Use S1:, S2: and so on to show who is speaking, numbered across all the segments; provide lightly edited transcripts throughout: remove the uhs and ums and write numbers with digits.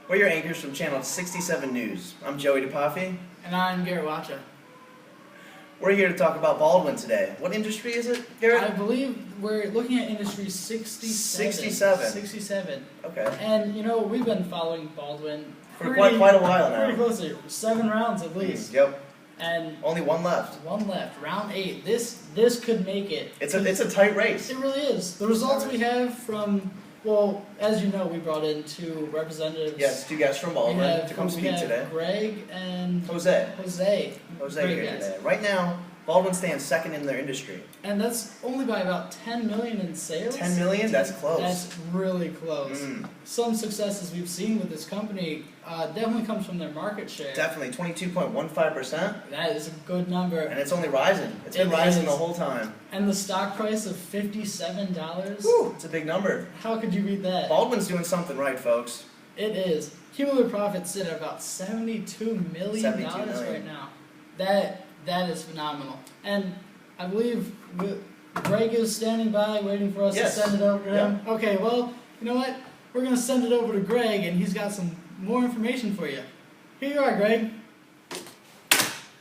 S1: We're your anchors from Channel 67 News. I'm Joey DePaffi.
S2: And I'm Garrett Wacha.
S1: We're here to talk about Baldwin today. What industry is it, Garrett?
S2: I believe we're looking at industry 67. 67.
S1: Okay.
S2: And, you know, we've been following Baldwin
S1: for quite a while now.
S2: Pretty closely. 7 rounds at least.
S1: Yep.
S2: And
S1: only one left.
S2: One left. Round 8. This could make it.
S1: It's a tight race.
S2: It really is. The results we have from, well, as you know, we brought in 2 representatives.
S1: Yes, 2 guests from Baldwin to come speak today.
S2: Greg and
S1: Jose
S2: Great
S1: here today. Right now, Baldwin stands second in their industry.
S2: And that's only by about 10 million in sales.
S1: 10 million? That's close.
S2: That's really close. Some successes we've seen with this company definitely comes from their market share.
S1: Definitely, 22.15%.
S2: That is a good number.
S1: And it's only rising. It's been rising the whole time.
S2: And the stock price of $57.
S1: Whew, it's a big number.
S2: How could you beat that?
S1: Baldwin's doing something right, folks.
S2: It is. Cumulative profits sit at about $72 million right now. That is phenomenal. And I believe Greg is standing by waiting for us to send it over to him. Okay, well, you know what? We're going to send it over to Greg, and he's got some more information for you. Here you are, Greg.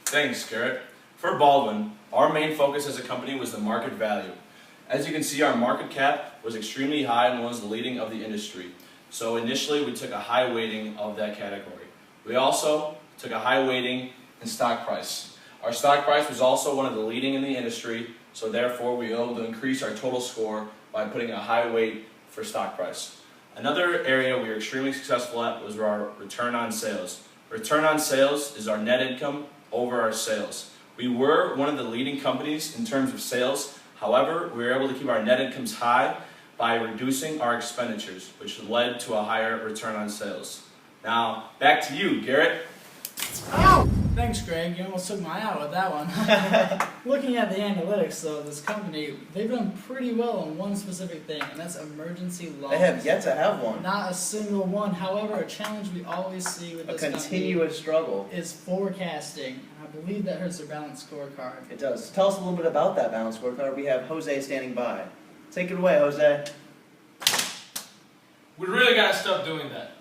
S3: Thanks, Garrett. For Baldwin, our main focus as a company was the market value. As you can see, our market cap was extremely high and was the leading of the industry. So initially, we took a high weighting of that category. We also took a high weighting in stock price. Our stock price was also one of the leading in the industry, so therefore we were able to increase our total score by putting a high weight for stock price. Another area we were extremely successful at was our return on sales. Return on sales is our net income over our sales. We were one of the leading companies in terms of sales. However, we were able to keep our net incomes high by reducing our expenditures, which led to a higher return on sales. Now, back to you, Garrett.
S2: Ow! Thanks, Greg. You almost took my eye out with that one. Looking at the analytics, though, this company, they've done pretty well on one specific thing, and that's emergency loans.
S1: They have yet to have one.
S2: Not a single one. However, a challenge we always see with this company,
S1: a continuous struggle,
S2: is forecasting. I believe that hurts their balanced scorecard.
S1: It does. Tell us a little bit about that balanced scorecard. We have Jose standing by. Take it away, Jose.
S4: We really gotta stop doing that.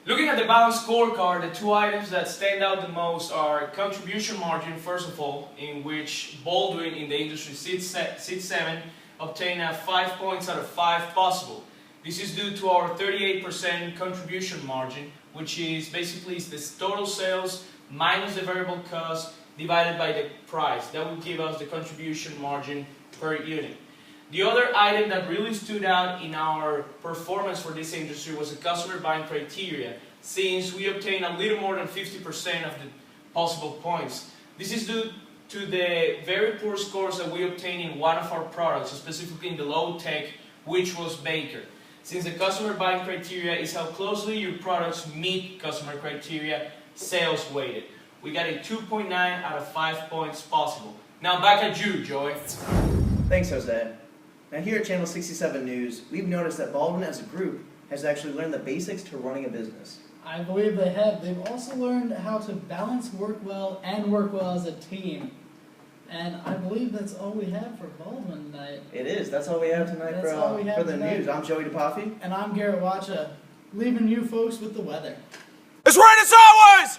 S4: Looking at the balanced scorecard, the 2 items that stand out the most are contribution margin, first of all, in which Baldwin in the industry seat 7 obtained 5 points out of 5 possible. This is due to our 38% contribution margin, which is basically the total sales minus the variable cost divided by the price. That will give us the contribution margin per unit. The other item that really stood out in our performance for this industry was the customer buying criteria, since we obtained a little more than 50% of the possible points. This is due to the very poor scores that we obtained in one of our products, specifically in the low tech, which was Baker. Since the customer buying criteria is how closely your products meet customer criteria, sales weighted. We got a 2.9 out of 5 points possible. Now back at you, Joey.
S1: Thanks, Jose. Now here at Channel 67 News, we've noticed that Baldwin as a group has actually learned the basics to running a business.
S2: I believe they have. They've also learned how to balance work well and work well as a team. And I believe that's all we have for Baldwin tonight.
S1: It is. That's all we have tonight for the news. I'm Joey DePaffi.
S2: And I'm Garrett Wacha, leaving you folks with the weather.
S5: It's raining sideways!